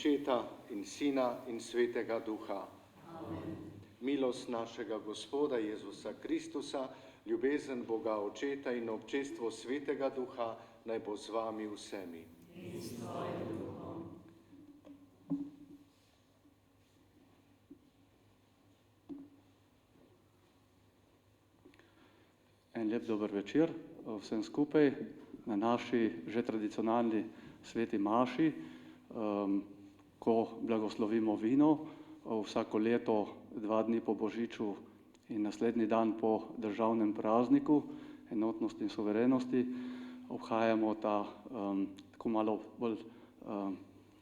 Očeta in Sina in Svetega Duha. Amen. Milost našega Gospoda Jezusa Kristusa, ljubezen Boga Očeta in občestvo Svetega Duha naj bo z vami vsemi. In s tvojim duhom. En lep dober večer vsem skupaj na naši že tradicionalni sveti maši, ko blagoslovimo vino vsako leto 2 dni po Božiču in naslednji dan po državnem prazniku enotnosti in suverenosti obhajamo ta tako malo bolj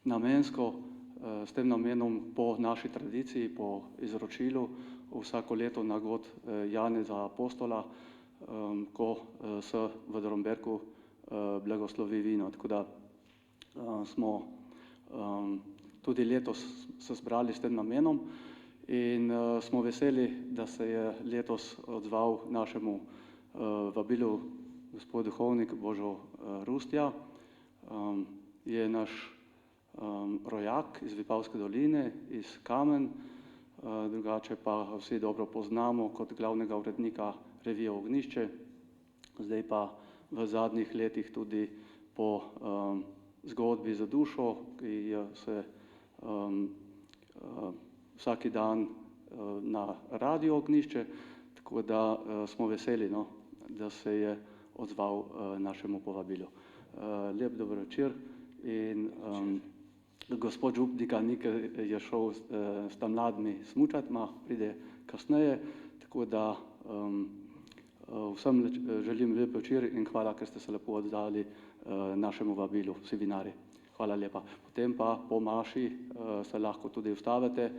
namensko, s tem namenom po naši tradiciji, po izročilu vsako leto na god Janeza Apostola, ko se v Dromberku blagoslovi vino. Tako da smo tudi letos se zbrali s tem namenom in smo veseli, da se je letos odzval našemu vabilu gospod duhovnik Božo Rustja. Je naš rojak iz Vipavske doline, iz Kamen, drugače pa vsi dobro poznamo kot glavnega urednika revije Ognjišče, zdaj pa v zadnjih letih tudi po zgodbi za dušo, ki se vsaki dan na radio Ognjišče, tako da smo veseli, no, da se je odzval našemu povabilu. Lep dober večer in gospod župnika ni, ker je šel s tam mladimi smučat, pride kasneje, tako da vsem želim lep večer in hvala, ker ste se lepo odzvali našemu vabilu, vsi vinarji. Hvala lepa. Potem pa po maši se lahko tudi ustavite,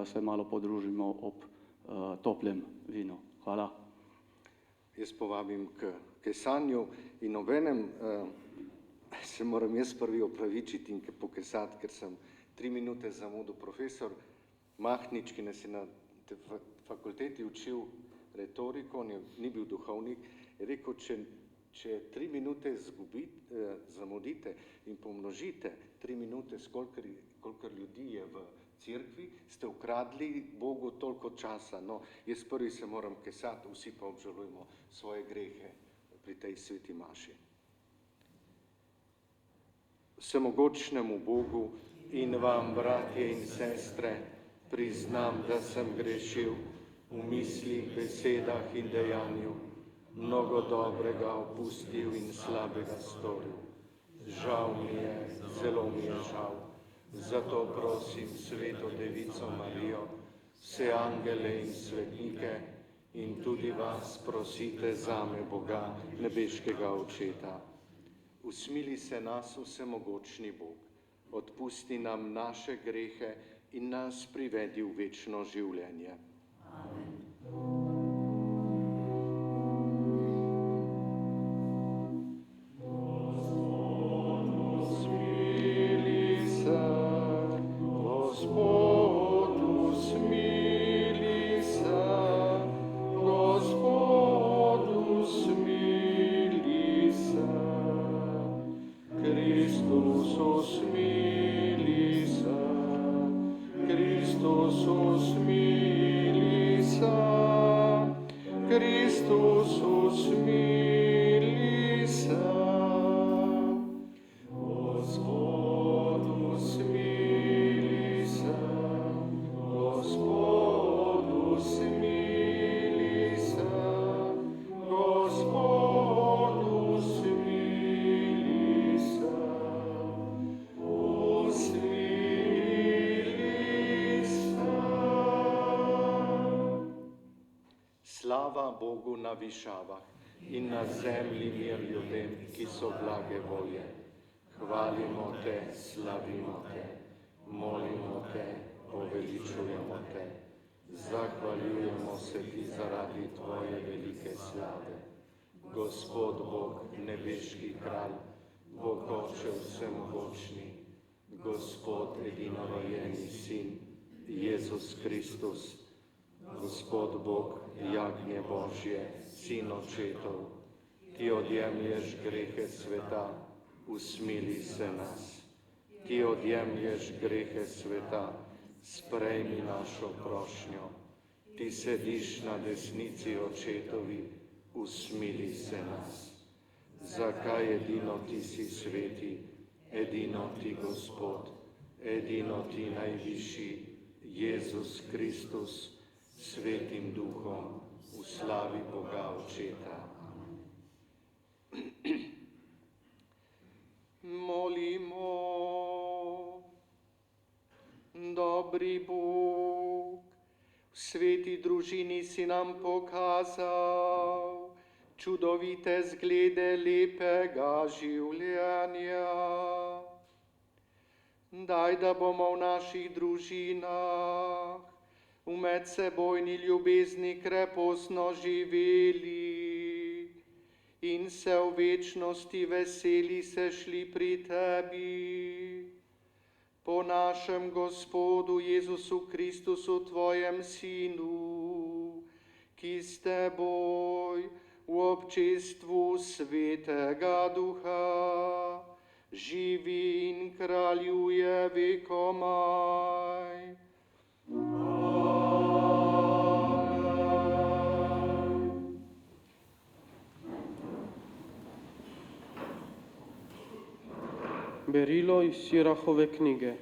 se malo podružimo ob toplem vinu. Hvala. Jaz povabim k kesanju in obenem se moram jaz prvi opravičiti in pokesati, ker sem 3 minute zamudil. Profesor Mahnič, ki nas je na fakulteti učil retoriko, on ni bil duhovnik, je rekel, če 3 minute zamudite in pomnožite 3 minute, kolikor ljudi je v cerkvi, ste ukradli Bogu toliko časa. No, jaz prvi se moram kesati, vsi pa obžalujemo svoje grehe pri tej sveti maši. Vsemogočnemu Bogu in vam, bratje in sestre, priznam, da sem grešil v mislih, besedah in dejanju, mnogo dobrega opustil in slabega storil. Žal mi je, zelo mi je žal. Zato prosim Sveto Devico Marijo, vse angele in svetnike in tudi vas prosite zame, Boga, nebeškega Očeta. Usmili se nas, vsemogočni Bog, odpusti nam naše grehe in nas privedi v večno življenje. Amen. Slava Bogu na višavah in na zemlji mir ljudem, ki so blage volje. Hvalimo te, slavimo te, molimo te, poveličujemo te. Zahvaljujemo se ti zaradi tvoje velike slave. Gospod Bog, nebeški kralj, Bog Oče vsemogočni, Gospod edinorođeni Sin, Jezus Kristus, Gospod Bog, jagnje Božje, Sin Očetov, ki odjemlješ grehe sveta, usmili se nas. ki odjemlješ grehe sveta, sprejmi našo prošnjo. Ti sediš na desnici očetovi, usmili se nas. Zakaj edino ti si sveti, edino ti Gospod, edino ti najvišji, Jezus Kristus, Svetim Duhom, v slavi Boga Očeta. Molimo. Dobri Bog, v sveti družini si nam pokazal čudovite zglede lepega življenja. Daj, da bomo v naših družinah v medsebojni ljubezni krepostno živeli in se v večnosti veseli sešli pri Tebi. Po našem Gospodu Jezusu Kristusu, Tvojem Sinu, ki s Teboj v občestvu Svetega Duha živi in kraljuje vekomaj. Berilo iz Sirahove knjige.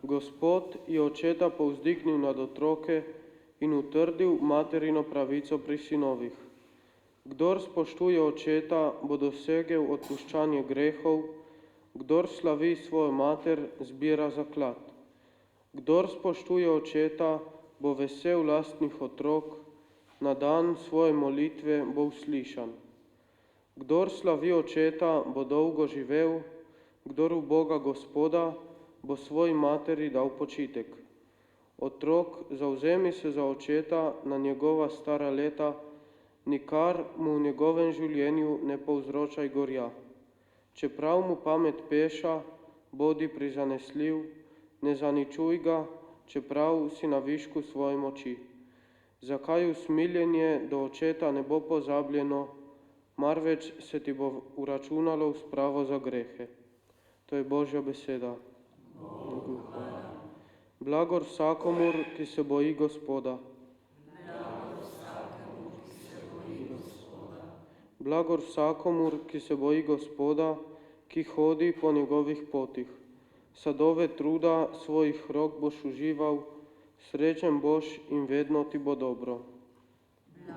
Gospod je očeta povzdignil nad otroke in utrdil materino pravico pri sinovih. Kdor spoštuje očeta, bo dosegel odpuščanje grehov, kdor slavi svojo mater, zbira zaklad. Kdor spoštuje očeta, bo vesel lastnih otrok, na dan svoje molitve bo uslišan. Kdor slavi očeta, bo dolgo živel, kdor v Boga Gospoda, bo svoji materi dal počitek. Otrok, zavzemi se za očeta na njegova stara leta, nikar mu v njegovem življenju ne povzročaj gorja. Čeprav mu pamet peša, bodi prizanesljiv, ne zaničuj ga, čeprav si na višku svoje moči. Zakaj usmiljenje do očeta ne bo pozabljeno, marveč se ti bo uračunalo v spravo za grehe. To je Božja beseda. Blagor vsakomur, ki se boji Gospoda. Blagor vsakomur, ki se boji Gospoda, ki hodi po njegovih potih. Sadove truda svojih rok boš užival, srečen boš in vedno ti bo dobro.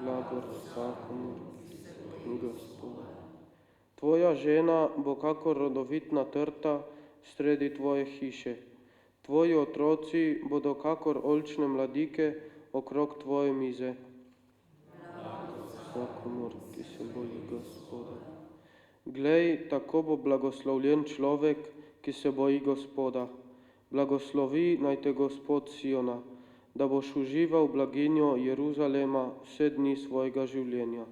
Blagor vsakomur, ki se boji Gospoda. Tvoja žena bo kakor rodovitna trta sredi tvoje hiše. Tvoji otroci bodo kakor oljčne mladike okrog tvoje mize. Vsakomur, ki se boji Gospoda. Glej, tako bo blagoslovljen človek, ki se boji Gospoda. Blagoslovi naj te Gospod Siona, da boš užival blaginjo Jeruzalema vse dni svojega življenja.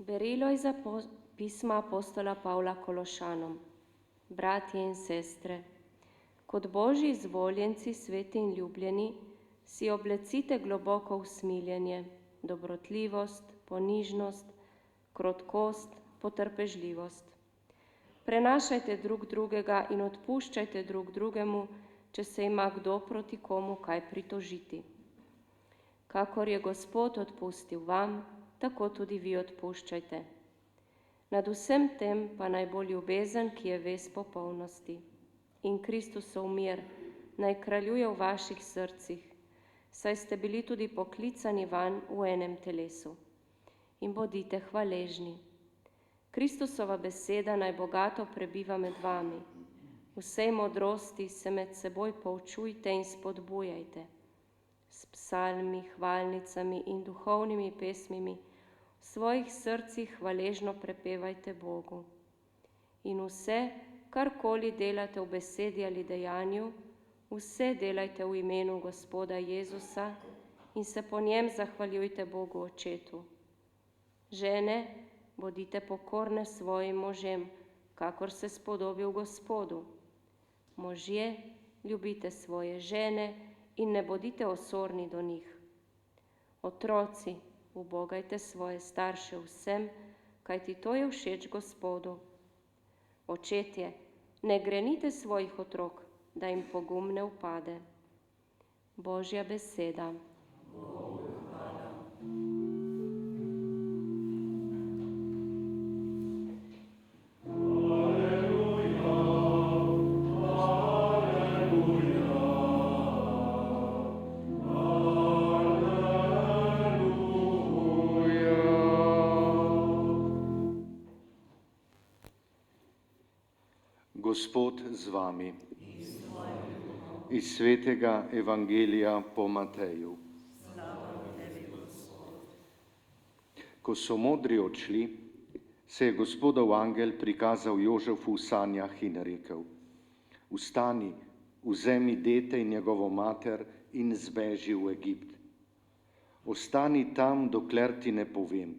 Berilo iz pisma apostola Pavla Kološanom. Bratje in sestre, kot Božji izvoljenci, sveti in ljubljeni, si oblecite globoko usmiljenje, dobrotljivost, ponižnost, krotkost, potrpežljivost. Prenašajte drug drugega in odpuščajte drug drugemu, če se ima kdo proti komu kaj pritožiti. Kakor je Gospod odpustil vam, tako tudi vi odpuščajte. Nad vsem tem pa naj bo ljubezen, ki je vez popolnosti. In Kristusov mir naj kraljuje v vaših srcih, saj ste bili tudi poklicani vanj v enem telesu. In bodite hvaležni. Kristusova beseda naj bogato prebiva med vami. Vsej modrosti se med seboj poučujte in spodbujajte. S psalmi, hvalnicami in duhovnimi pesmimi v svojih srcih hvaležno prepevajte Bogu. In vse, karkoli delate v besedi ali dejanju, vse delajte v imenu Gospoda Jezusa in se po njem zahvaljujte Bogu Očetu. Žene, bodite pokorne svojim možem, kakor se spodobi v Gospodu. Možje, ljubite svoje žene in ne bodite osorni do njih. Otroci, ubogajte svoje starše vsem, kajti to je všeč Gospodu. Očetje, ne grenite svojih otrok, da jim pogum ne upade. Božja beseda. Gospod z vami. Iz svetega evangelija po Mateju. Ko so modri odšli, se je Gospodov angel prikazal Jožefu v sanjah in rekel: Vstani, vzemi dete in njegovo mater in zbeži v Egipt. Ostani tam, dokler ti ne povem.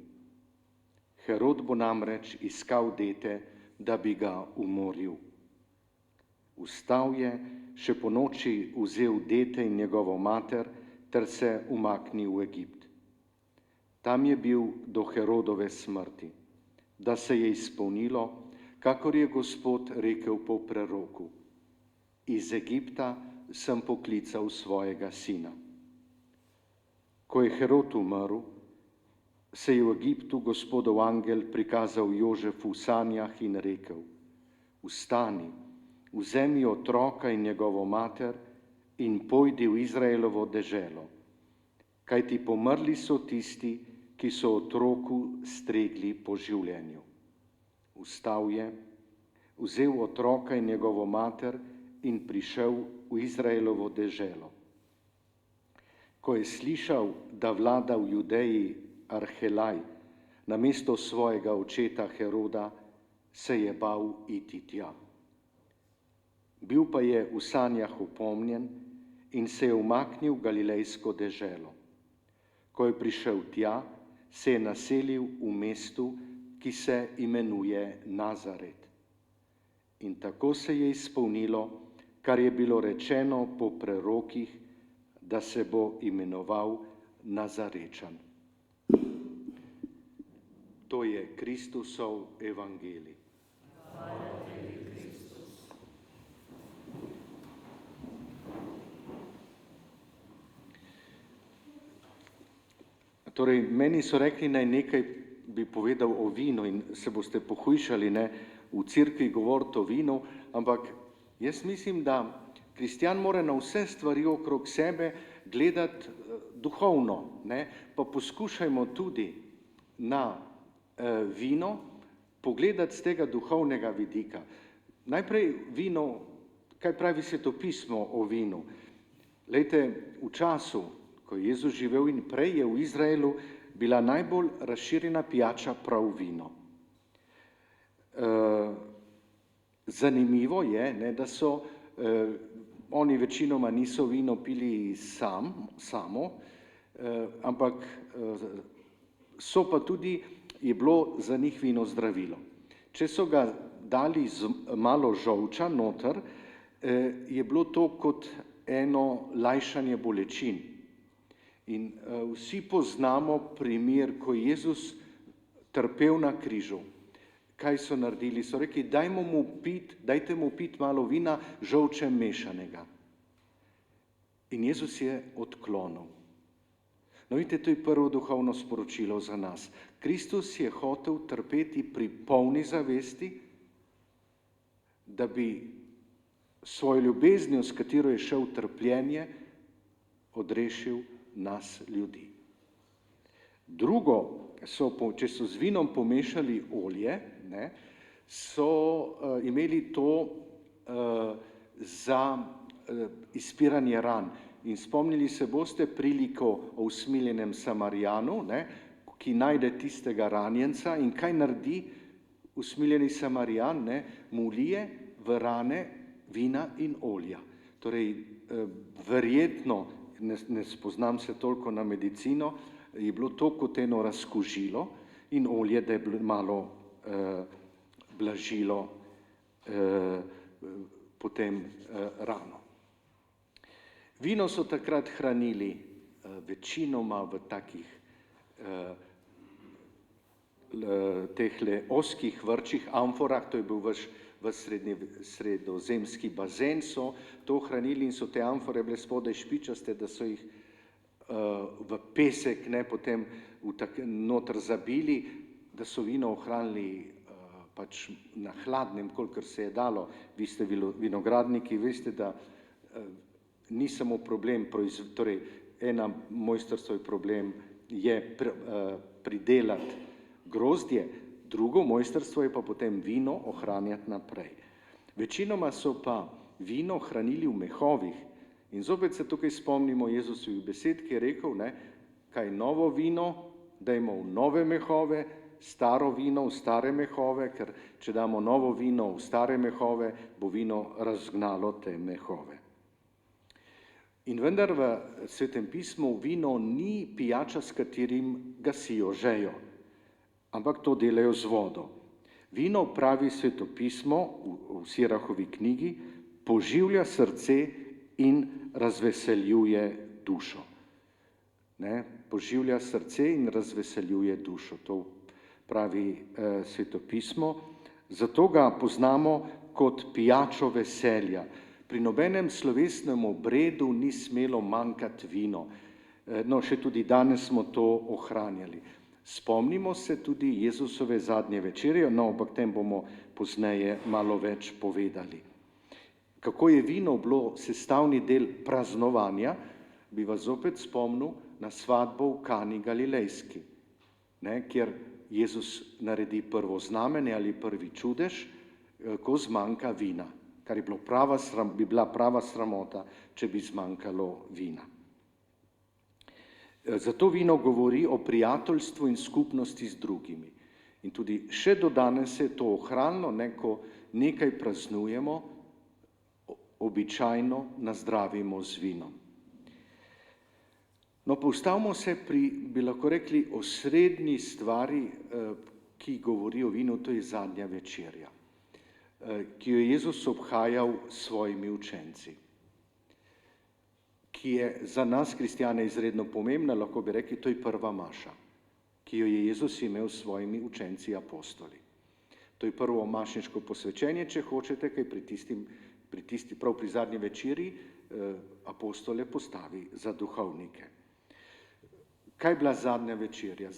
Herod bo namreč iskal dete, da bi ga umoril. Vstal je, še po noči vzel dete in njegovo mater ter se umaknil v Egipt. Tam je bil do Herodove smrti, da se je izpolnilo, kakor je Gospod rekel po preroku: Iz Egipta sem poklical svojega sina. Ko je Herod umrl, se je v Egiptu Gospodov angel prikazal Jožefu v sanjah in rekel: Vstani, vzemi otroka in njegovo mater in pojdi v Izraelovo deželo, kajti pomrli so tisti, ki so otroku stregli po življenju. Vstal je, vzel otroka in njegovo mater in prišel v Izraelovo deželo. Ko je slišal, da vlada v Judeji Arhelaj namesto svojega očeta Heroda, se je bal iti tja. Bil pa je v sanjah opomnjen in se je umaknil v Galilejsko deželo. Ko je prišel tja, se je naselil v mestu, ki se imenuje Nazaret. In tako se je izpolnilo, kar je bilo rečeno po prerokih, da se bo imenoval Nazarečan. To je Kristusov evangelij. Torej, meni so rekli, naj nekaj bi povedal o vinu in se boste pohujšali, ne, v cerkvi govoriti o vinu, ampak jaz mislim, da kristjan mora na vse stvari okrog sebe gledati duhovno, ne, pa poskušajmo tudi na vino pogledati z tega duhovnega vidika. Najprej vino, kaj pravi svetopismo o vinu. Glejte, v času, ko je Jezus živel in prej, je v Izraelu bila najbolj razširjena pijača prav vino. Zanimivo je, ne, da so oni večinoma niso vino pili samo, ampak so pa tudi, je bilo za njih vino zdravilo. Če so ga dali z malo žolča noter, je bilo to kot eno lajšanje bolečin. In vsi poznamo primer, ko je Jezus trpel na križu. Kaj so naredili? So rekli, dajte mu piti malo vina, žolčem mešanega. In Jezus je odklonil. No, vidite, to je prvo duhovno sporočilo za nas. Kristus je hotel trpeti pri polni zavesti, da bi svojo ljubeznijo, s katero je šel trpljenje, odrešil nas ljudi. Drugo, če so z vinom pomešali olje, ne, so imeli to za izpiranje ran. In spomnili se boste priliko o usmiljenem Samarijanu, ne, ki najde tistega ranjenca in kaj naredi usmiljeni Samarijan, ne, mu lije v rane vina in olja. Torej, verjetno, ne spoznam se toliko na medicino, je bilo to kot eno razkužilo in olje, da je malo blažilo potem rano. Vino so takrat hranili večinoma v takih tehle ozkih vrčih, amforah, to je bil v sredozemski bazen, so to hranili in so te amfore bile spodaj špičaste, da so jih v pesek potem noter zabili, da so vino ohranili pač na hladnem, kolikor se je dalo. Vi ste vinogradniki, veste, da ni samo problem, torej ena mojstrstvo je problem, je pridelati grozdje, drugo mojstrstvo je pa potem vino ohranjati naprej. Večinoma so pa vino hranili v mehovih in zopet se tukaj spomnimo Jezusovih besed, ki je rekel, kaj novo vino, dajmo v nove mehove, staro vino v stare mehove, ker če damo novo vino v stare mehove, bo vino razgnalo te mehove. In vendar v Svetem pismu vino ni pijača, s katerim gasijo žejo, ampak to delajo z vodo. Vino, pravi Sveto pismo v Sirahovi knjigi, poživlja srce in razveseljuje dušo. Poživlja srce in razveseljuje dušo, to pravi Sveto pismo. Zato ga poznamo kot pijačo veselja. Pri nobenem slovesnem obredu ni smelo manjkati vino. No, še tudi danes smo to ohranjali. Spomnimo se tudi Jezusove zadnje večerje, no, ampak tem bomo pozneje malo več povedali. Kako je vino bilo sestavni del praznovanja, bi vas zopet spomnil na svadbo v Kani Galilejski, kjer Jezus naredi prvo znamenje ali prvi čudež, ko zmanjka vina, kar bi bila prava sramota, če bi zmanjkalo vina. Zato vino govori o prijateljstvu in skupnosti z drugimi. In tudi še do danes se je to ohranilo, ko nekaj praznujemo, običajno nazdravimo z vinom. No, pa ustavimo se pri, bi lahko rekli, osrednji stvari, ki govori o vinu, to je zadnja večerja, ki jo je Jezus obhajal s svojimi učenci, ki je za nas, kristjane, izredno pomembna, lahko bi rekli, to je prva maša, ki jo je Jezus imel s svojimi učenci apostoli. To je prvo mašniško posvečenje, če hočete, kaj prav pri zadnji večeri apostole postavi za duhovnike. Kaj je bila zadnja večerja?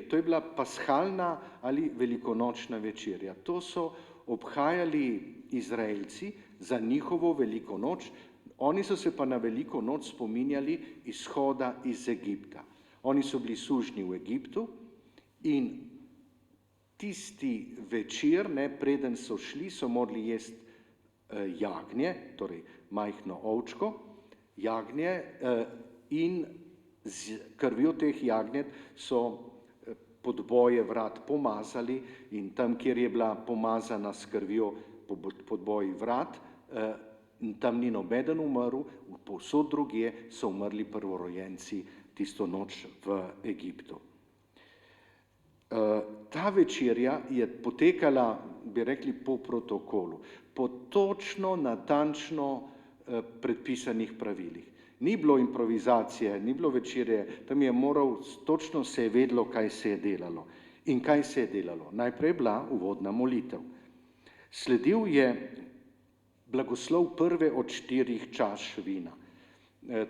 To je bila paschalna ali velikonočna večerja. To so obhajali Izraelci za njihovo veliko noč, oni so se pa na veliko noč spominjali izhoda iz Egipta. Oni so bili sužnji v Egiptu in tisti večer, preden so šli, so morali jesti jagnje, torej majhno ovčko, jagnje, in z krvjo teh jagnjet so podboje vrat pomazali in tam, kjer je bila pomazana s krvjo podboji vrat, tam ni nobeden umrl, povsod drugje so umrli prvorojenci tisto noč v Egiptu. Ta večerja je potekala, bi rekli, po protokolu, po točno, natančno predpisanih pravilih. Ni bilo improvizacije, ni bilo večerje, tam je točno se je vedelo, kaj se je delalo. In kaj se je delalo? Najprej je bila uvodna molitev. Sledil je blagoslov prve od 4 čaš vina.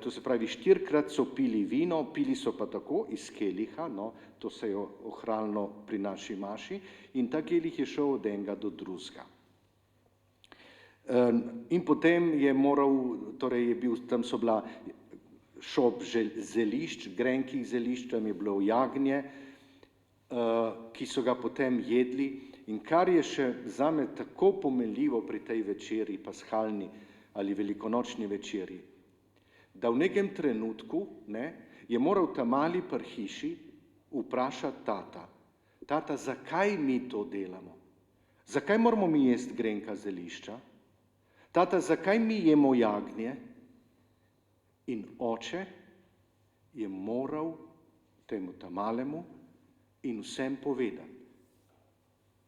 To se pravi, 4-krat so pili vino, pili so pa tako iz keliha, to se je ohranilo pri naši maši, in ta kelih je šel od enega do drugega. In potem je moral, torej je bil, tam so bila šop zelišč, grenkih zelišč, tam je bilo jagnje, ki so ga potem jedli. In kar je še zame tako pomenljivo pri tej večeri, paschalni ali velikonočni večeri, da v nekem trenutku je moral ta mali pri hiši vprašati tata, zakaj mi to delamo? Zakaj moramo mi jesti grenka zelišča? Tata, zakaj mi jemo jagnje? In oče je moral temu malemu in vsem povedati,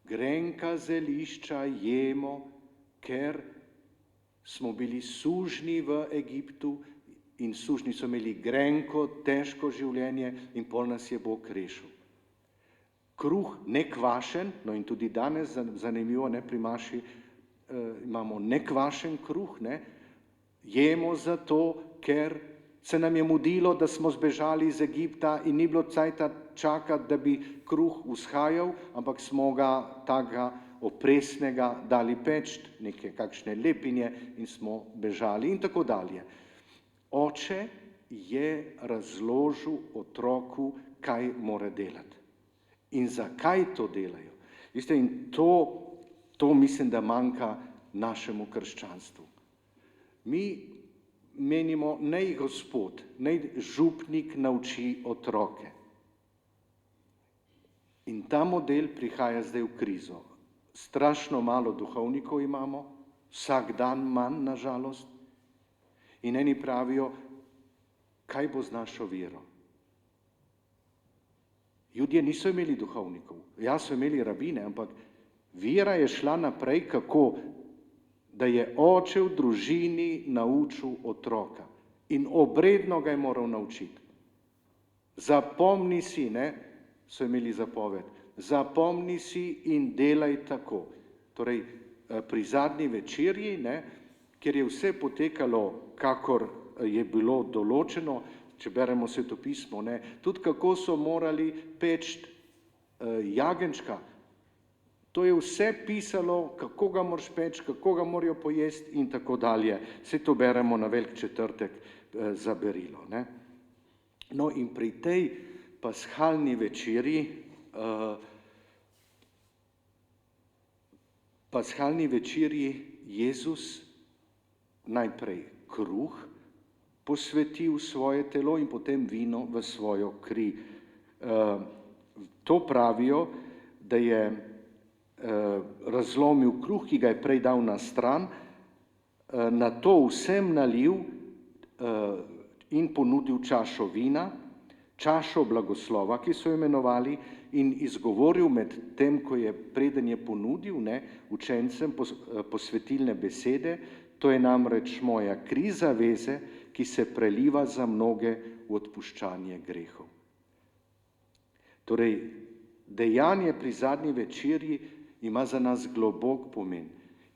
grenka zelišča jemo, ker smo bili sužnji v Egiptu in sužnji so imeli grenko, težko življenje in pol nas je Bog rešil. Kruh nekvašen, no in tudi danes zanimivo, ne, pri maši imamo nekvašen kruh, ne, jemo zato, ker se nam je mudilo, da smo zbežali iz Egipta in ni bilo cajta čakati, da bi kruh vzhajal, ampak smo ga takega opresnega dali peč, neke kakšne lepinje in smo bežali in tako dalje. Oče je razložil otroku, kaj mora delati in zakaj to delajo. Veste, in to mislim, da manjka našemu krščanstvu. Mi menimo, naj Gospod, naj župnik nauči otroke. In ta model prihaja zdaj v krizo. Strašno malo duhovnikov imamo, vsak dan manj, na žalost. In eni pravijo, kaj bo z našo vero? Judje niso imeli duhovnikov, ja, so imeli rabine, ampak vera je šla naprej, kako? Da je oče v družini naučil otroka in obredno ga je moral naučiti. Zapomni si, ne, so imeli zapoved, zapomni si in delaj tako. Torej, pri zadnji večerji, ne, kjer je vse potekalo, kakor je bilo določeno, če beremo svetopismo, ne, tudi kako so morali peči jagenjčka. To je vse pisalo, kako ga moraš peči, kako ga morajo pojesti in tako dalje. Vse to beremo na Velik četrtek za berilo. Ne. No in pri tej paschalni večerji Jezus najprej kruh posveti v svoje telo in potem vino v svojo kri. To pravijo, da je razlomil kruh, ki ga je prej dal na stran, nato vsem nalil in ponudil čašo vina, čašo blagoslova, ki so imenovali, in izgovoril med tem, ko je preden je ponudil, ne, učencem posvetilne besede, to je namreč moja kri zaveze, ki se preliva za mnoge v odpuščanje grehov. Torej, dejanje pri zadnji večerji ima za nas globok pomen.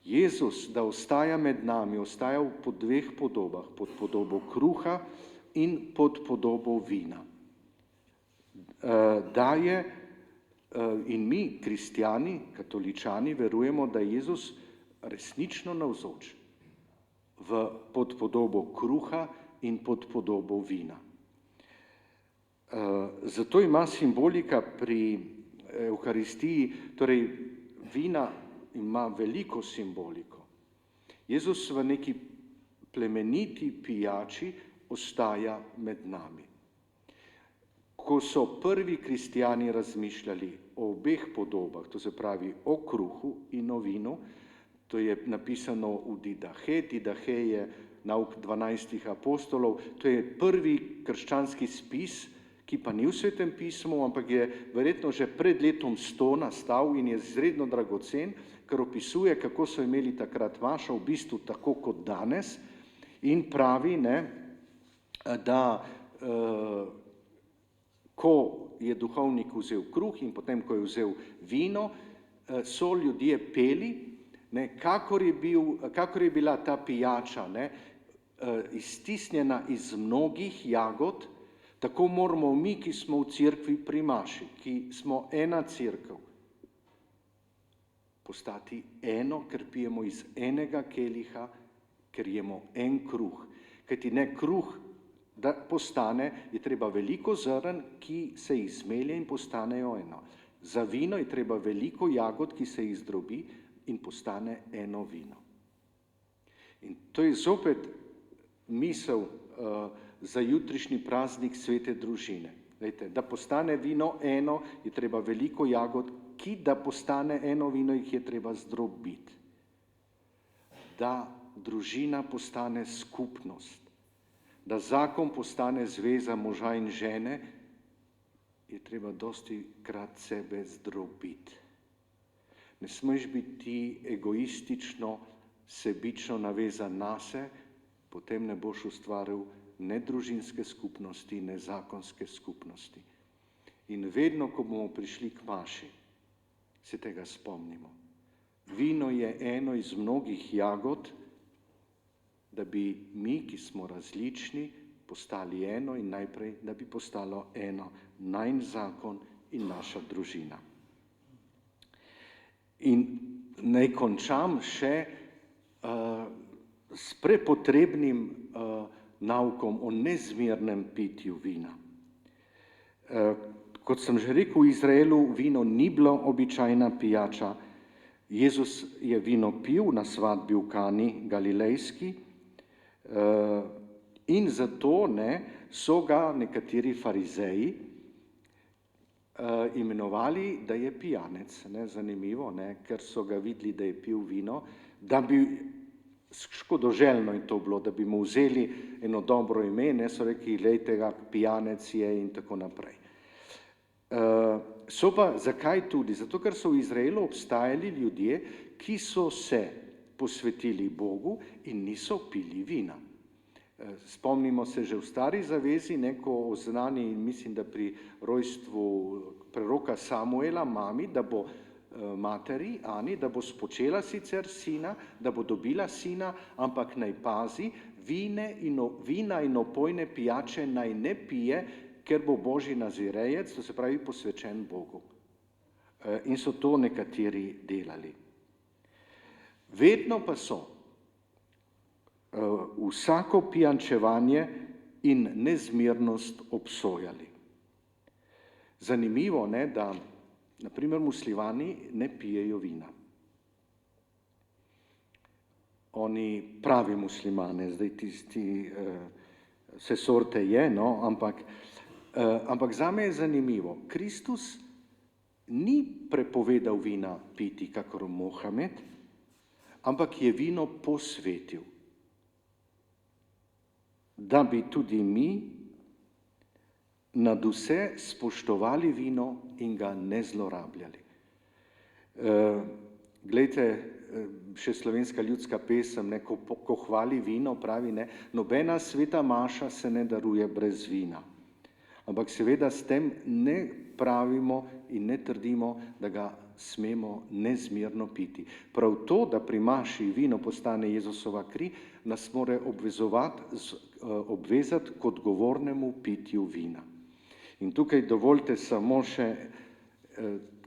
Jezus, da ostaja med nami, ostaja pod dveh podobah, pod podobo kruha in pod podobo vina. In mi, kristjani, katoličani, verujemo, da je Jezus resnično navzoč pod podobo kruha in pod podobo vina. Zato ima simbolika pri Evharistiji, torej vina ima veliko simboliko. Jezus v neki plemeniti pijači ostaja med nami. Ko so prvi kristjani razmišljali o obeh podobah, to se pravi o kruhu in o vinu, to je napisano v Didahe. Didahe je nauk 12 apostolov, to je prvi krščanski spis, ki pa ni v Svetem pismu, ampak je verjetno že pred letom 100 nastal in je izredno dragocen, ker opisuje, kako so imeli takrat mašo, v bistvu tako kot danes, in pravi, ne, da ko je duhovnik vzel kruh in potem, ko je vzel vino, so ljudje peli, ne, kakor je bila ta pijača, ne, iztisnjena iz mnogih jagod, tako moramo mi, ki smo v cerkvi pri maši, ki smo ena cerkev, postati eno, ker pijemo iz enega keliha, ker jemo en kruh. Kajti ne kruh, da postane, je treba veliko zrn, ki se jih zmelje in postanejo eno. Za vino je treba veliko jagod, ki se jih zdrobi in postane eno vino. In to je zopet misel za jutrišnji praznik svete družine. Lejte, da postane vino eno, je treba veliko jagod, ki da postane eno vino, jih je treba zdrobiti. Da družina postane skupnost, da zakon postane zveza moža in žene, je treba dosti krat sebe zdrobiti. Ne smeš biti egoistično sebično navezan nase, potem ne boš ustvaril ne družinske skupnosti, ne zakonske skupnosti. In vedno, ko bomo prišli k maši, se tega spomnimo. Vino je eno iz mnogih jagod, da bi mi, ki smo različni, postali eno in najprej, da bi postalo eno najin zakon in naša družina. In naj končam še s prepotrebnim naukom o nezmernem pitju vina. Kot sem že rekel, v Izraelu vino ni bilo običajna pijača. Jezus je vino pil na svadbi v Kani Galilejski in zato so ga nekateri farizeji imenovali, da je pijanec. Zanimivo, ker so ga videli, da je pil vino, da bi škodoželjno je to bilo, da bi mu vzeli eno dobro ime, so rekli, glejte ga, pijanec je in tako naprej. So pa, zakaj tudi? Zato, ker so v Izraelu obstajali ljudje, ki so se posvetili Bogu in niso pili vina. Spomnimo se že v Stari zavezi, ko oznani, mislim, da pri rojstvu preroka Samuela mami, da bo materi Ani, da bo spočela sicer sina, da bo dobila sina, ampak naj pazi, vina in opojne pijače naj ne pije, ker bo Božji nazirejec, to se pravi posvečen Bogu. In so to nekateri delali. Vedno pa so vsako pijančevanje in nezmernost obsojali. Zanimivo, da na primer muslimani ne pijejo vina. Oni pravi muslimane, zdaj tisti, vse sorte je, ampak zame je zanimivo. Kristus ni prepovedal vina piti, kakor Mohamed, ampak je vino posvetil, da bi tudi mi nad vse spoštovali vino in ga ne zlorabljali. Glejte, še slovenska ljudska pesem, ko hvali vino, pravi, nobena sveta maša se ne daruje brez vina. Ampak seveda s tem ne pravimo in ne trdimo, da ga smemo nezmerno piti. Prav to, da pri maši vino postane Jezusova kri, nas more obvezati k odgovornemu pitju vina. In tukaj dovolite samo še,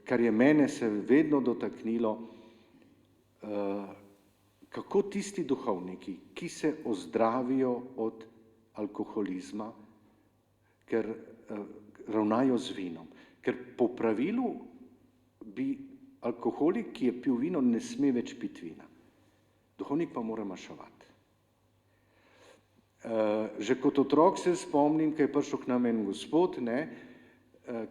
kar je mene se vedno dotaknilo, kako tisti duhovniki, ki se ozdravijo od alkoholizma, ker ravnajo z vinom. Ker po pravilu bi alkoholik, ki je pil vino, ne sme več piti vina. Duhovnik pa mora maševati. Že kot otrok se spomnim, ko je prišel k nam en gospod,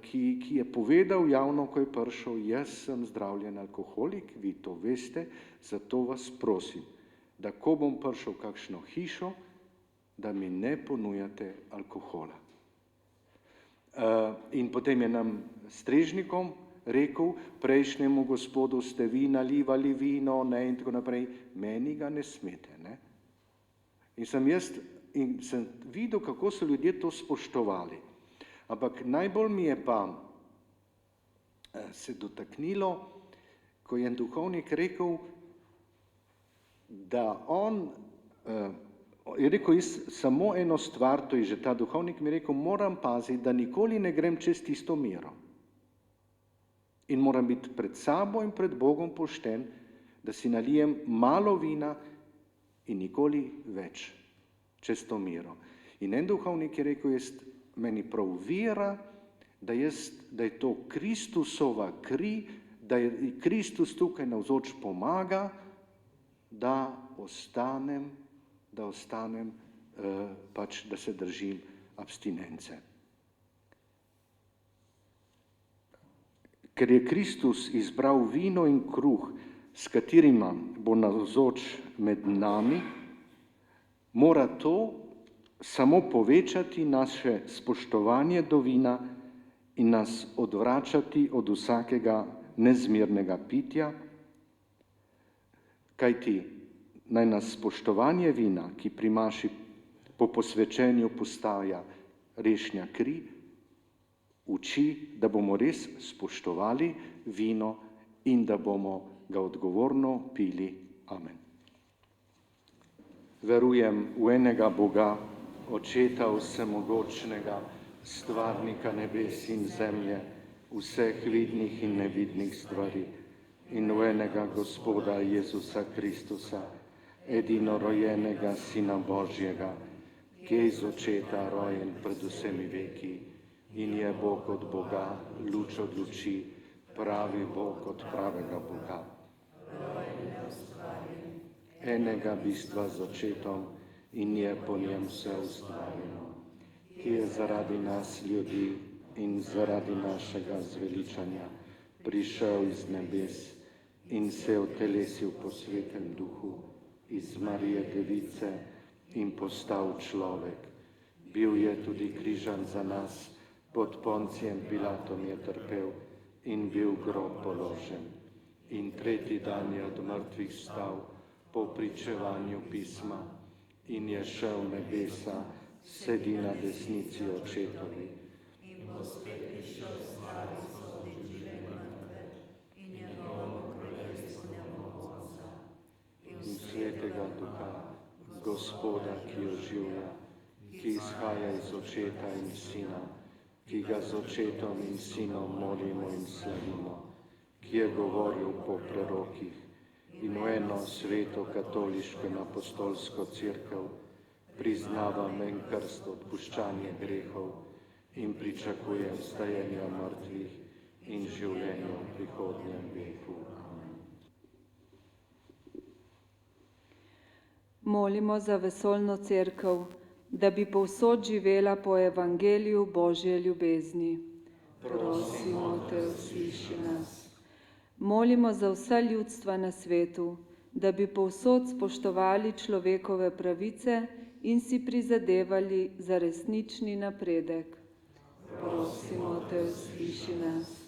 ki je povedal javno, ko je prišel, jaz sem zdravljen alkoholik, vi to veste, zato vas prosim, da ko bom prišel v kakšno hišo, da mi ne ponujate alkohola. In potem je nam strežnikom rekel, prejšnjemu gospodu ste vi nalivali vino, in tako naprej, meni ga ne smete. In sem videl, kako so ljudje to spoštovali. Ampak najbolj mi je pa se dotaknilo, ko je en duhovnik rekel, da on je rekel, jaz samo eno stvar, to je že ta duhovnik mi rekel, moram paziti, da nikoli ne grem čez tisto mero. In moram biti pred sabo in pred Bogom pošten, da si nalijem malo vina in nikoli več čez to mero. In en duhovnik je rekel, meni prav vera, da je to Kristusova kri, da je Kristus tukaj navzoč pomaga, da ostanem, da se držim abstinence. Ker je Kristus izbral vino in kruh, s katerima bo navzoč med nami, mora to samo povečati naše spoštovanje do vina in nas odvračati od vsakega nezmernega pitja, kajti naj nas spoštovanje vina, ki pri maši po posvečenju postaja rešnja kri, uči, da bomo res spoštovali vino in da bomo ga odgovorno pili. Amen. Verujem v enega Boga, Očeta vsemogočnega, stvarnika nebes in zemlje, vseh vidnih in nevidnih stvari, in v enega Gospoda Jezusa Kristusa, edinorojenega Sina Božjega, ki je iz Očeta rojen pred vsemi veki in je Bog od Boga, luč od luči, pravi Bog od pravega Boga. Enega bistva z Očetom in je po njem vse ustvarjeno, ki je zaradi nas ljudi in zaradi našega zveličanja prišel iz nebes in se utelesil po svetem duhu iz Marije Device in postal človek. Bil je tudi križan za nas, pod Poncijem Pilatom je trpel in bil v grob položen. In tretji dan je od mrtvih vstal po pričevanju pisma in je šel v nebesa, sedi na desnici Očetovi. In Svetega Duha, Gospoda, ki oživlja, ki izhaja iz Očeta in Sina, ki ga z Očetom in Sinom molimo in slavimo, ki je govoril po prerokih, in v eno sveto katoliško in apostolsko cerkev priznavam en krst odpuščanje grehov in pričakujem vstajenja mrtvih in življenje v prihodnjem veku. Amen. Molimo za vesoljno cerkev, da bi povsod živela po evangeliju Božje ljubezni. Prosimo te, usliši nas. Molimo za vsa ljudstva na svetu, da bi povsod spoštovali človekove pravice in si prizadevali za resnični napredek. Prosimo te, usliši nas.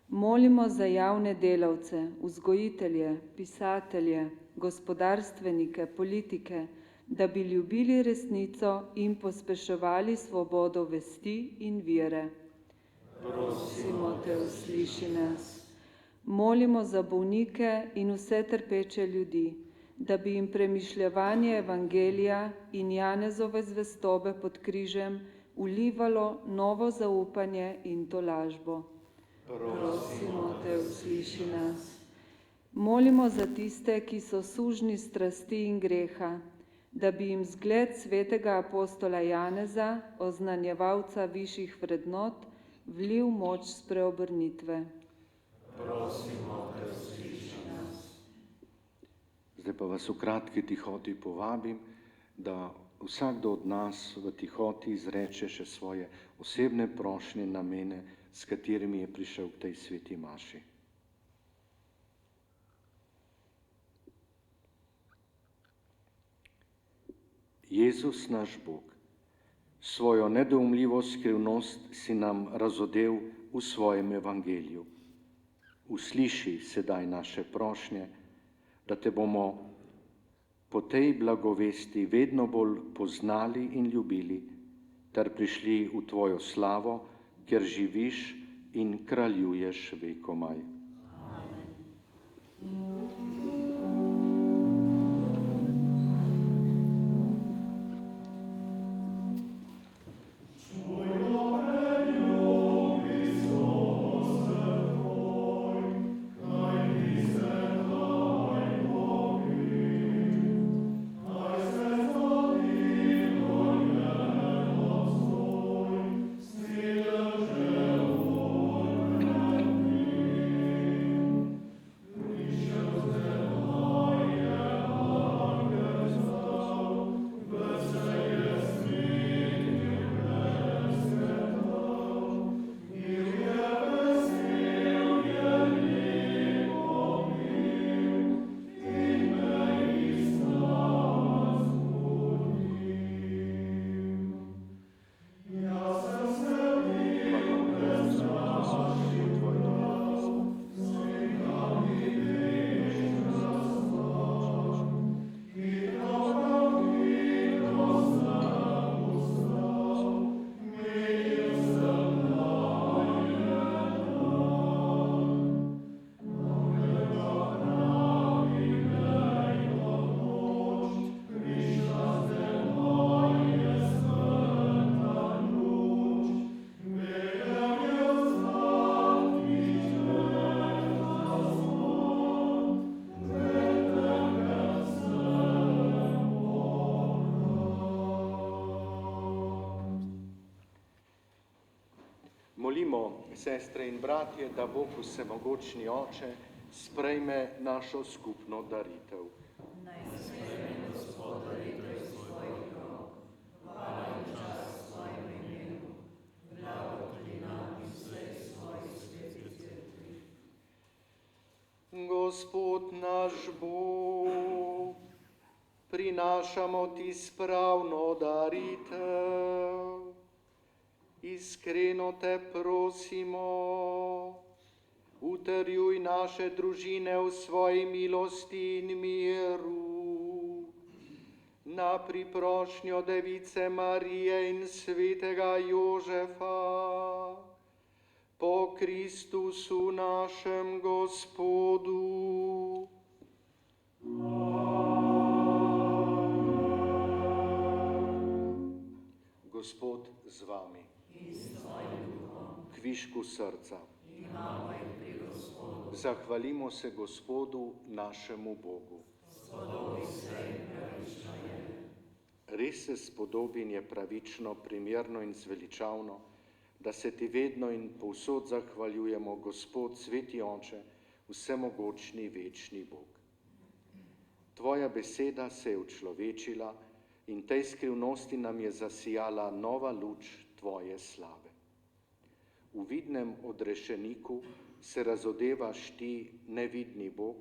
Molimo za javne delavce, vzgojitelje, pisatelje, gospodarstvenike, politike, da bi ljubili resnico in pospeševali svobodo vesti in vere. Prosimo te, usliši nas. Molimo za bolnike in vse trpeče ljudi, da bi jim premišljevanje evangelija in Janezove zvestobe pod križem vlivalo novo zaupanje in tolažbo. Prosimo te, usliši nas. Molimo za tiste, ki so sužnji strasti in greha, da bi jim zgled svetega apostola Janeza, oznanjevalca višjih vrednot, vlil moč spreobrnitve. Prosimo te, usliši nas. Zdaj pa vas v kratki tihoti povabim, da vsakdo od nas v tihoti izreče še svoje osebne prošnje, namene, s katerimi je prišel k tej sveti maši. Jezus, naš Bog, svojo nedoumljivo skrivnost si nam razodel v svojem evangeliju. Usliši sedaj naše prošnje, da te bomo po tej blagovesti vedno bolj poznali in ljubili, ter prišli v tvojo slavo, kjer živiš in kraljuješ vekomaj. Molimo, sestre in bratje, da Bog vsemogočni Oče sprejme našo skupno daritev. Gospod naš Bog, prinašamo ti spravno daritev. Iskreno te prosimo, utrjuj naše družine v svoji milosti in miru. Na priprošnjo Device Marije in svetega Jožefa, po Kristusu našem Gospodu. Gospod z vami. Kvišku srca. Zahvalimo se Gospodu našemu Bogu. Res se spodobi in je pravično, primerno in zveličavno, da se ti vedno in povsod zahvaljujemo, Gospod, sveti Oče, vsemogočni, večni Bog. Tvoja beseda se je učlovečila in tej skrivnosti nam je zasijala nova luč tvoje slave. V vidnem odrešeniku se razodevaš ti, nevidni Bog,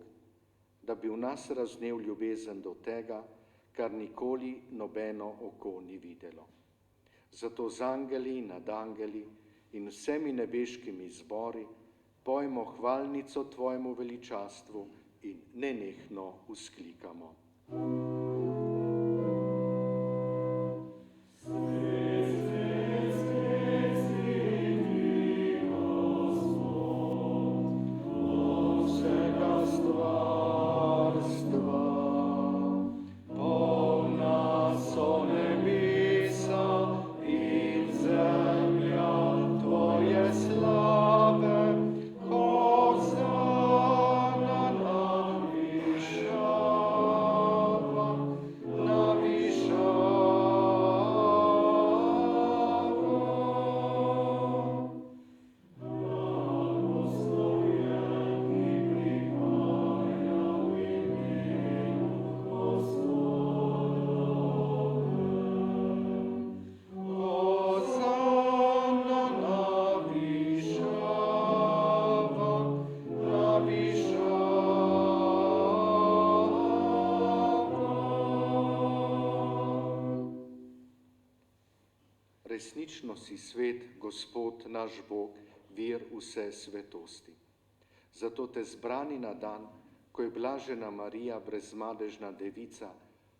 da bi v nas razvnel ljubezen do tega, kar nikoli nobeno oko ni videlo. Zato z angeli, nad angeli in vsemi nebeškimi zbori pojmo hvalnico tvojemu veličastvu in nenehno vzklikamo. Resnično si svet, Gospod naš Bog, vir vse svetosti. Zato te zbrani na dan, ko je blažena Marija, brezmadežna devica,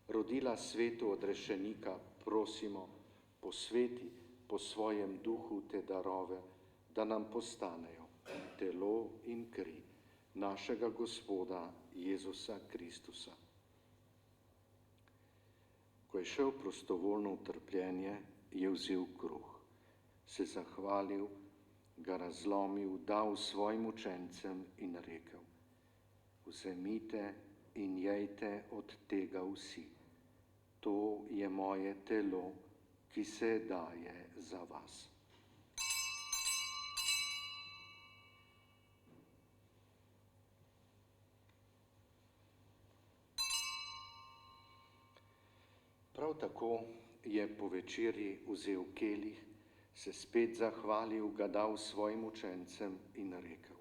rodila svetu odrešenika, prosimo, posveti po svojem duhu te darove, da nam postanejo telo in kri našega Gospoda Jezusa Kristusa. Ko je šel prostovoljno v trpljenje, je vzel kruh, se zahvalil, ga razlomil, dal svojim učencem in rekel: vzemite in jejte od tega vsi. To je moje telo, ki se daje za vas. Prav tako je po večerji vzel kelih, se spet zahvalil, ga dal svojim učencem in rekel: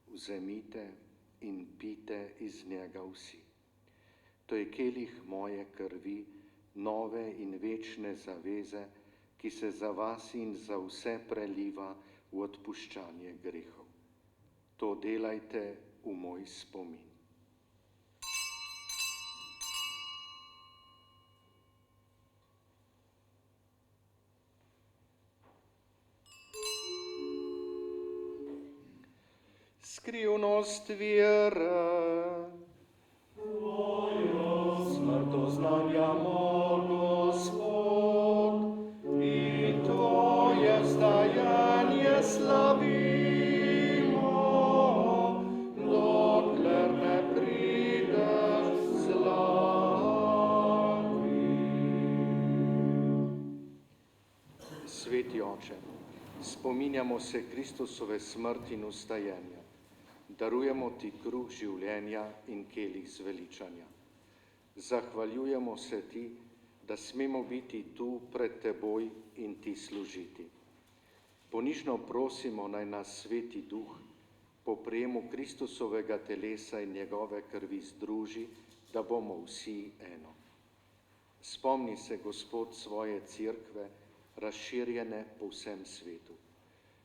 vzemite in pite iz njega vsi. To je kelih moje krvi, nove in večne zaveze, ki se za vas in za vse preliva v odpuščanje grehov. To delajte v moj spomin. Skrivnost vere. Smrto znanjamo, Gospod, in tvoje vstajanje slavimo, dokler ne prideš slavi. Sveti Oče, s Spominjamo se Kristusove smrti in ustajenja. Darujemo ti kruh življenja in kelih zveličanja. Zahvaljujemo se ti, da smemo biti tu pred teboj in ti služiti. Ponižno prosimo, naj nas Sveti Duh po prejemu Kristusovega telesa in njegove krvi združi, da bomo vsi eno. Spomni se, Gospod, svoje cerkve, razširjene po vsem svetu.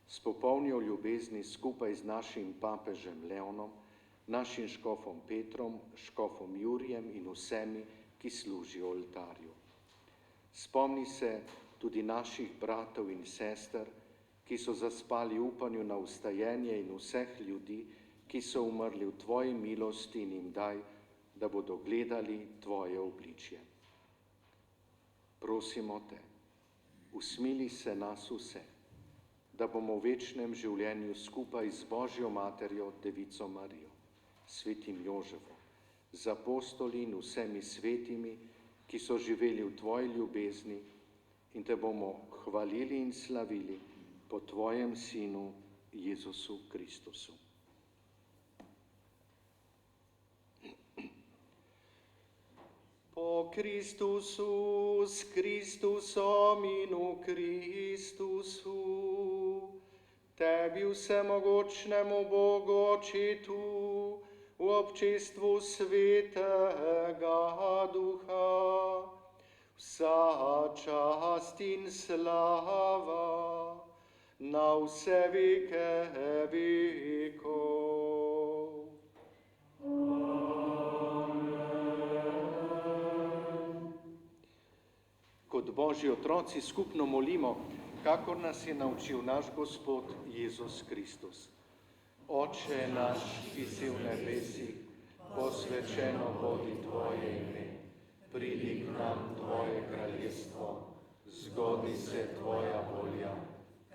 S popolnjo ljubezni skupaj z našim papežem Leonom, našim škofom Petrom, škofom Jurijem in vsemi, ki služijo oltarju. Spomni se tudi naših bratov in sester, ki so zaspali v upanju na ustajenje, in vseh ljudi, ki so umrli v tvoji milosti, in jim daj, da bodo gledali tvoje obličje. Prosimo te, usmili se nas vse, da bomo v večnem življenju skupaj z Božjo materjo, Devico Marijo, svetim Jožefom, z apostoli in vsemi svetimi, ki so živeli v tvoji ljubezni, in te bomo hvalili in slavili po tvojem Sinu, Jezusu Kristusu. Po Kristusu, s Kristusom in v Kristusu, tebi vsemogočnemu Bogu Očetu, v občestvu Svetega Duha, vsa čast in slava na vse veke vekov. Kot Božji otroci skupno molimo, kakor nas je naučil naš Gospod Jezus Kristus. Oče naš, ki si v nebesih, posvečeno bodi tvoje ime, pridi k nam tvoje kraljestvo, zgodi se tvoja volja,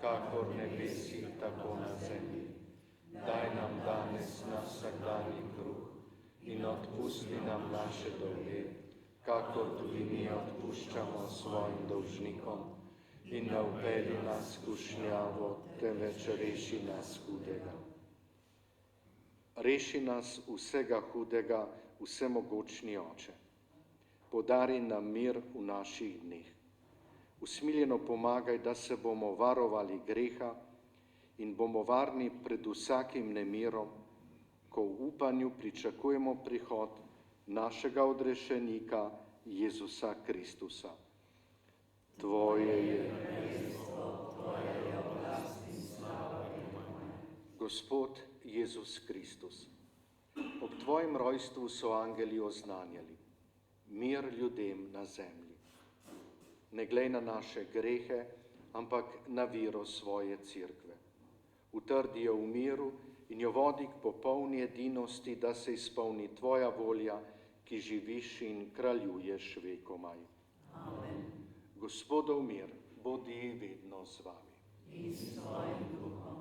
kakor v nebesih, tako na zemlji. Daj nam danes naš vsakdanji kruh in odpusti nam naše dolge, kakor tudi mi odpuščamo svojim dolžnikom, in ne vpelji nas v skušnjavo, temveč reši nas hudega. Reši nas vsega hudega, vsemogočni Oče. Podari nam mir v naših dneh. Usmiljeno pomagaj, da se bomo varovali greha in bomo varni pred vsakim nemirom, ko v upanju pričakujemo prihod našega odrešenika Jezusa Kristusa. Tvoje je kraljestvo, tvoja je oblast in slava. Gospod Jezus Kristus, ob tvojem rojstvu so angeli oznanjali mir ljudem na zemlji. Ne glej na naše grehe, ampak na vero svoje cerkve. Utrdi jo v miru in jo vodi k popolni edinosti, da se izpolni tvoja volja, ki živiš in kraljuješ vekomaj. Amen. Gospodov mir, bodi vedno z vami. In s tvojim duhom.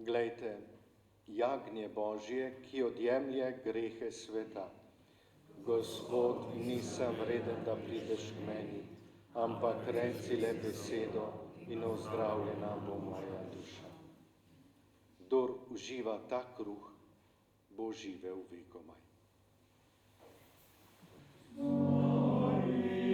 Glejte, jagnje Božje, ki odjemlje grehe sveta. Gospod, nisem vreden, da prideš k meni, ampak reci le besedo in ozdravljena bo moja duša. Kdor uživa ta kruh, bo živel vekomaj. Amen.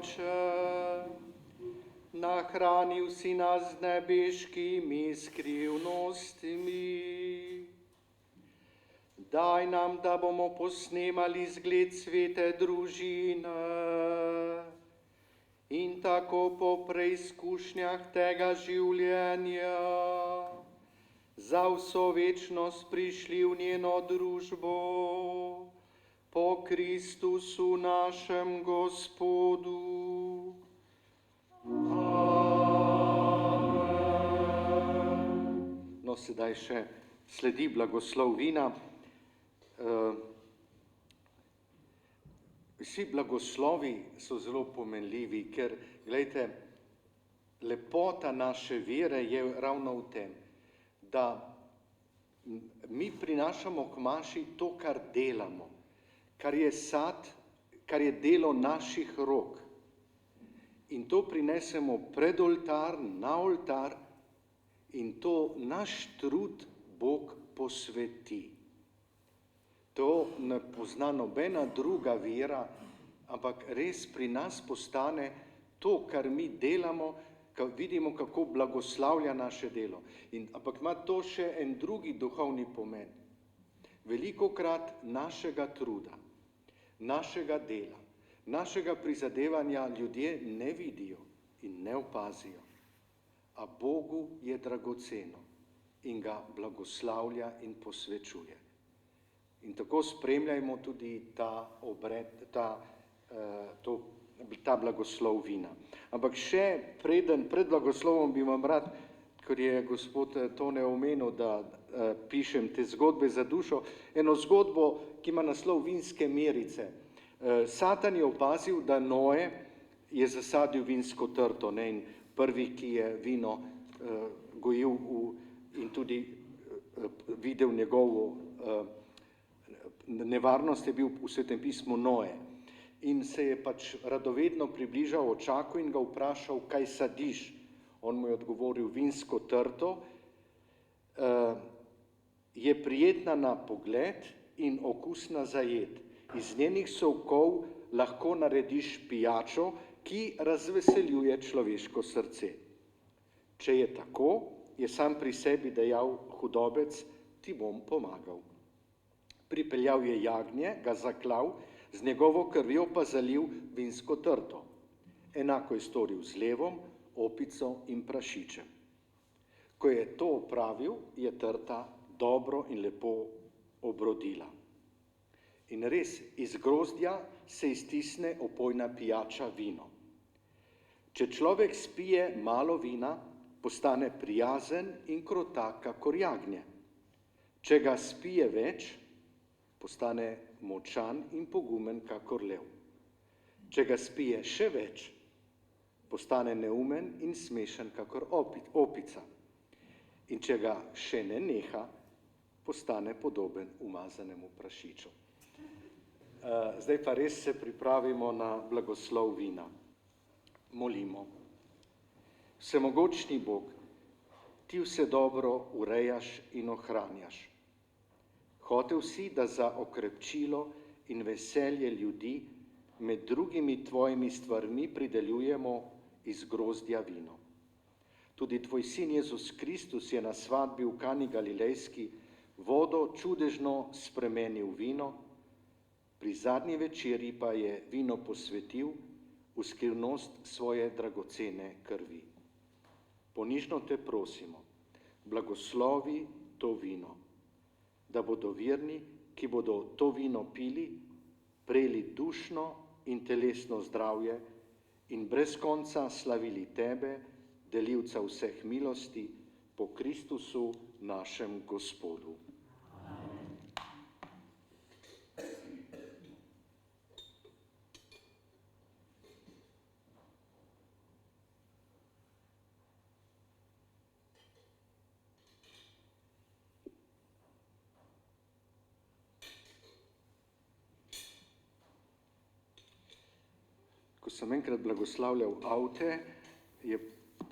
Oče, nahranil si nas z nebeškimi skrivnostmi. Daj nam, da bomo posnemali zgled svete družine in tako po preizkušnjah tega življenja za vso večnost prišli v njeno družbo po Kristusu našem Gospodu. No, sedaj še sledi blagoslov vina. Vsi blagoslovi so zelo pomenljivi, ker, glejte, lepota naše vere je ravno v tem, da mi prinašamo k maši to, kar delamo, kar je sad, kar je delo naših rok. In to prinesemo pred oltar, na oltar in to naš trud Bog posveti. To ne pozna nobena druga vera, ampak res pri nas postane to, kar mi delamo, ko vidimo, kako blagoslavlja naše delo. Ampak ima to še en drugi duhovni pomen. Velikokrat našega truda, našega dela, našega prizadevanja ljudje ne vidijo in ne opazijo, a Bogu je dragoceno in ga blagoslavlja in posvečuje. In tako spremljajmo tudi ta obred, ta blagoslov vina. Ampak še pred blagoslovom bi vam rad, ker je gospod Tone omenil, da pišem te zgodbe za dušo, eno zgodbo, ki ima naslov Vinske merice. Satan je opazil, da Noe je zasadil vinsko trto, ne, in prvi, ki je vino gojil in tudi videl njegovo nevarnost, je bil v Svetem pismu Noe. In se je pač radovedno približal očaku in ga vprašal, kaj sadiš. On mu je odgovoril, vinsko trto, je prijetna na pogled in okusna za jed. Iz njenih sokov lahko narediš pijačo, ki razveseljuje človeško srce. Če je tako, je sam pri sebi dejal hudobec, ti bom pomagal. Pripeljal je jagnje, ga zaklal, z njegovo krvjo pa zalil vinsko trto. Enako je storil z levom, opico in prašičem. Ko je to opravil, je trta dobro in lepo obrodila. In res, iz grozdja se iztisne opojna pijača vino. Če človek spije malo vina, postane prijazen in krotak kakor jagnje. Če ga spije več, postane močan in pogumen kakor lev. Če ga spije še več, postane neumen in smešen kakor opica. In če ga še ne neha, postane podoben umazanemu prašiču. Zdaj pa res se pripravimo na blagoslov vina. Molimo. Vsemogočni Bog, ti vse dobro urejaš in ohranjaš. Hotel si, da za okrepčilo in veselje ljudi med drugimi tvojimi stvarmi prideljujemo iz grozdja vino. Tudi tvoj sin Jezus Kristus je na svadbi v Kani Galilejski vodo čudežno spremenil vino, pri zadnji večerji pa je vino posvetil v skrivnost svoje dragocene krvi. Ponižno te prosimo, blagoslovi to vino, da bodo verni, ki bodo to vino pili, prejeli dušno in telesno zdravje in brez konca slavili tebe, delivca vseh milosti, po Kristusu našem Gospodu. Ko sem enkrat blagoslavljal avte, je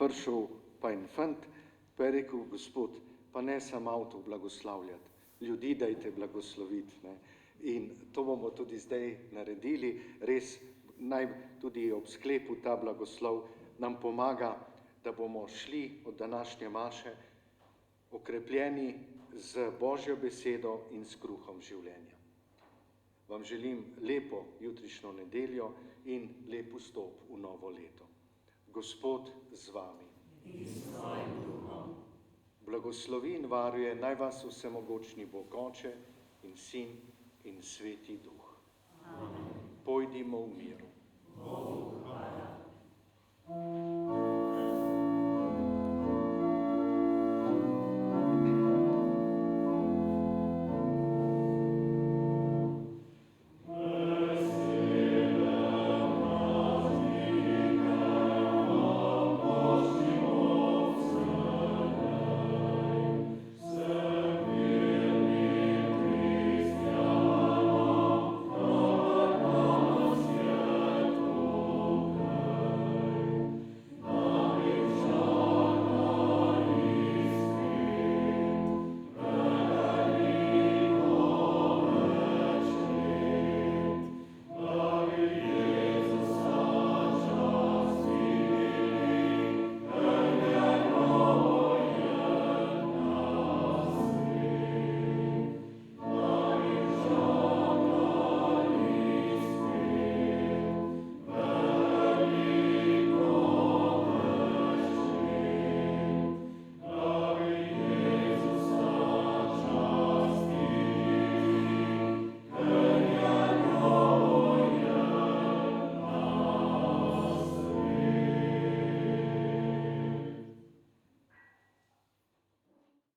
prišel pa en fant, pa je rekel, gospod, pa ne sam avto blagoslavljati, ljudi dajte blagosloviti. Ne? In to bomo tudi zdaj naredili, res naj tudi ob sklepu ta blagoslov nam pomaga, da bomo šli od današnje maše okrepljeni z Božjo besedo in s kruhom življenja. Vam želim lepo jutrišnjo nedeljo in lep vstop v novo leto. Gospod z vami. Blagoslovi in varuje naj vas vsemogočni Bog Oče in Sin in Sveti Duh. Pojdimo v miru.